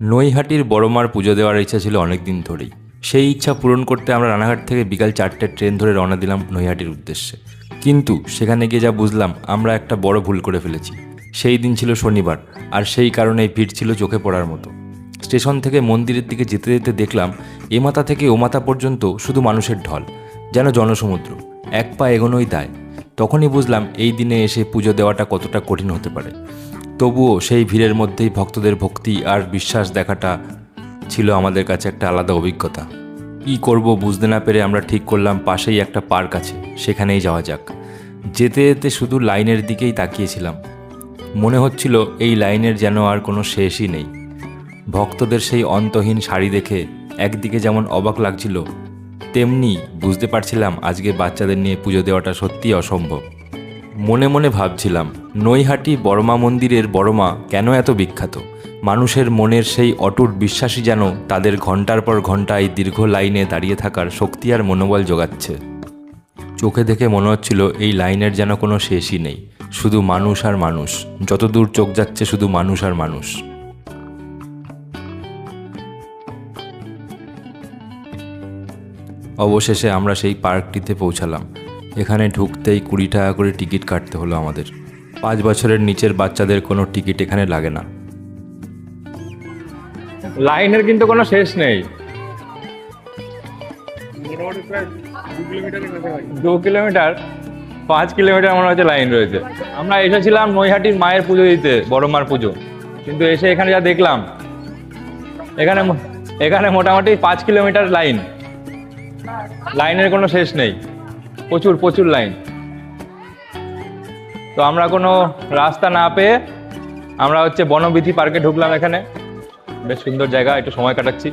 নৈহাটির বড়মার পুজো দেওয়ার ইচ্ছা ছিল অনেক দিন ধরেই। সেই ইচ্ছা পূরণ করতে আমরা রানাঘাট থেকে বিকাল 4টের ট্রেন ধরে রওনা দিলাম নৈহাটির উদ্দেশ্যে। কিন্তু সেখানে গিয়ে যা বুঝলাম আমরা একটা বড় ভুল করে ফেলেছি। সেই দিন ছিল শনিবার, আর সেই কারণে ভিড় ছিল চোখে পড়ার মতো। স্টেশন থেকে মন্দিরের দিকে যেতে যেতে দেখলাম এ মাথা থেকে ও মাথা পর্যন্ত শুধু মানুষের ঢল, যেন জনসমুদ্র। এক পা এগোনোই দায়। তখনই বুঝলাম এই দিনে এসে পুজো দেওয়াটা কতটা কঠিন হতে পারে। তবুও সেই ভিড়ের মধ্যেই ভক্তদের ভক্তি আর বিশ্বাস দেখাটা ছিল আমাদের কাছে একটা আলাদা অভিজ্ঞতা। কী করব বুঝতে না পেরে আমরা ঠিক করলাম পাশেই একটা পার্ক আছে, সেখানেই যাওয়া যাক। যেতে যেতে শুধু লাইনের দিকেই তাকিয়েছিলাম। মনে হচ্ছিল এই লাইনের যেন আর কোনো শেষই নেই। ভক্তদের সেই অন্তহীন সারি দেখে একদিকে যেমন অবাক লাগছিল, তেমনি বুঝতে পারছিলাম আজকে বাচ্চাদের নিয়ে পুজো দেওয়াটা সত্যিই অসম্ভব। মনে মনে ভাবছিলাম, নৈহাটি বড়মা মন্দিরের বড়মা কেন এত বিখ্যাত? মানুষের মনের সেই অটুট বিশ্বাসই যেন তাদের ঘন্টার পর ঘন্টা এই দীর্ঘ লাইনে দাঁড়িয়ে থাকার শক্তি আর মনোবল যোগাচ্ছে। চোখে দেখে মনে হচ্ছিল এই লাইনের যেন কোনো শেষই নেই, শুধু মানুষ আর মানুষ। যতদূর চোখ যাচ্ছে শুধু মানুষ আর মানুষ। অবশেষে আমরা সেই পার্কটিতে পৌঁছালাম। এখানে ঢুকতেই 20 টাকা করে টিকিট কাটতে হলো আমাদের। 5 বছরের নিচের বাচ্চাদের কোনো টিকিট এখানে লাগে না। লাইনের কিন্তু কোনো শেষ নেই। 2 কিলোমিটার 5 কিলোমিটার মনে হচ্ছে লাইন রয়েছে। আমরা এসেছিলাম নৈহাটির মায়ের পুজো দিতে, বড় মার পুজো, কিন্তু এসে এখানে যা দেখলাম, এখানে মোটামুটি 5 কিলোমিটার লাইনের কোনো শেষ নেই। প্রচুর প্রচুর লাইন। তো আমরা কোনো রাস্তা না পেয়ে আমরা বনবিথি পার্কে ঢুকলাম। এখানে বেশ সুন্দর জায়গা, একটু সময় কাটাচ্ছি।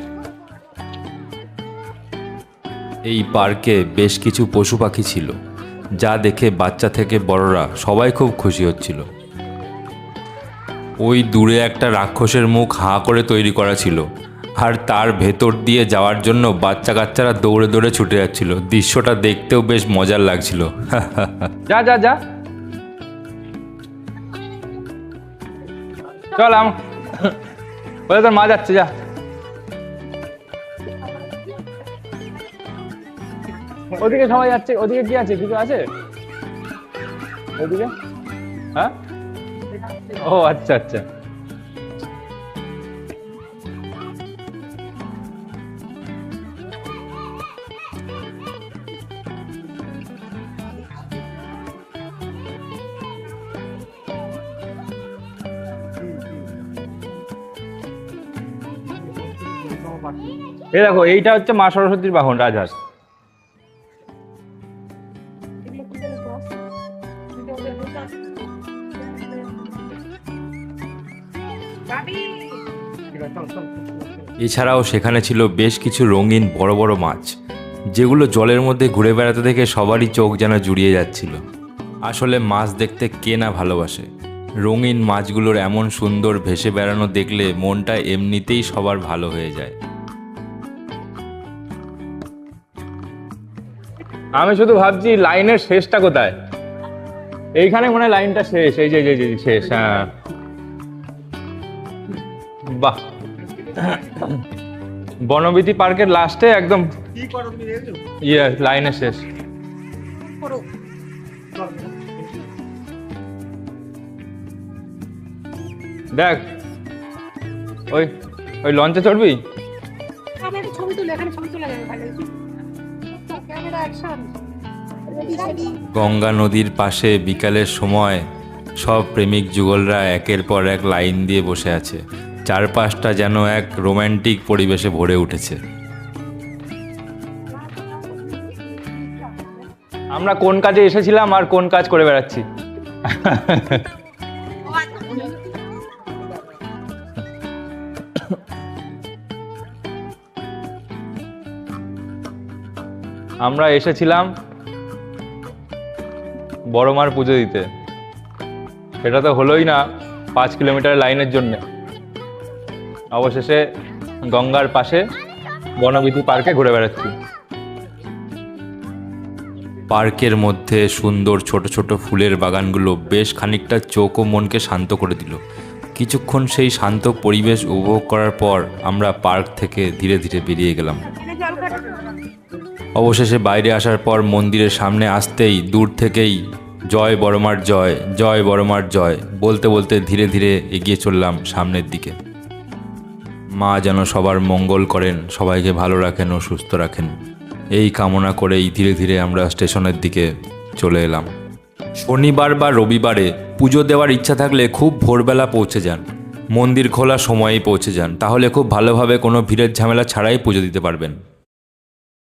এই পার্কে বেশ কিছু পশু পাখি ছিল, যা দেখে বাচ্চা থেকে বড়রা সবাই খুব খুশি হচ্ছিল। ওই দূরে একটা রাক্ষসের মুখ হাঁ করে তৈরি করা ছিল, আর তার ভেতর দিয়ে যাওয়ার জন্য বাচ্চা কাচ্চারা দৌড়ে দৌড়ে ছুটে যাচ্ছিল। দৃশ্যটা দেখতেও বেশ মজার লাগছিল। যা যা যা, চল বলে তোর মা যাচ্ছে, যা। ওদিকে সবাই যাচ্ছে, ওদিকে কি আছে? কিছু আছে ওদিকে? হ্যাঁ, ও আচ্ছা আচ্ছা। এই দেখো, এইটা হচ্ছে মা সরস্বতীর বাহন, রাজহাঁস। এছাড়াও সেখানে ছিল বেশ কিছু রঙিন বড় বড় মাছ, যেগুলো জলের মধ্যে ঘুরে বেড়াতে দেখে সবারই চোখ যেন জুড়িয়ে যাচ্ছিল। আসলে মাছ দেখতে কে না ভালোবাসে? রঙিন মাছগুলোর এমন সুন্দর ভেসে বেড়ানো দেখলে মনটা এমনিতেই সবার ভালো হয়ে যায়। আমি শুধু ভাবছি লাইনের শেষটা কোথায়। এইখানে মনে হয় লাইনটা শেষ। এই যে শেষ। হ্যাঁ, বাহ। বনবিথি পার্কের লাস্টে একদম লাইনের শেষ। দেখ, ওই ওই লঞ্চে চড়বি? গঙ্গা নদীর পাশে বিকালের সময় সব প্রেমিক যুগলরা একের পর এক লাইন দিয়ে বসে আছে। চারপাশটা যেন এক রোম্যান্টিক পরিবেশে ভরে উঠেছে। আমরা কোন কাজে এসেছিলাম আর কোন কাজ করে বেড়াচ্ছি। আমরা এসেছিলাম বড় মার পুজো দিতে, সেটা তো হলোই না 5 কিলোমিটার লাইনের জন্য। অবশেষে গঙ্গার পাশে বনবিথি পার্কে ঘুরে বেড়াচ্ছি। পার্কের মধ্যে সুন্দর ছোট ছোট ফুলের বাগানগুলো বেশ খানিকটা চোখ ও মনকে শান্ত করে দিল। কিছুক্ষণ সেই শান্ত পরিবেশ উপভোগ করার পর আমরা পার্ক থেকে ধীরে ধীরে বেরিয়ে গেলাম। অবশেষে বাইরে আসার পর মন্দিরের সামনে আসতেই দূর থেকেই জয় বড়মার জয়, জয় বড়মার জয় বলতে বলতে ধীরে ধীরে এগিয়ে চললাম সামনের দিকে। মা যেন সবার মঙ্গল করেন, সবাইকে ভালো রাখেন ও সুস্থ রাখেন, এই কামনা করেই ধীরে ধীরে আমরা স্টেশনের দিকে চলে এলাম। শনিবার বা রবিবারে পুজো দেওয়ার ইচ্ছা থাকলে খুব ভোরবেলা পৌঁছে যান, মন্দির খোলা সময়েই পৌঁছে যান, তাহলে খুব ভালোভাবে কোনো ভিড়ের ঝামেলা ছাড়াই পুজো দিতে পারবেন।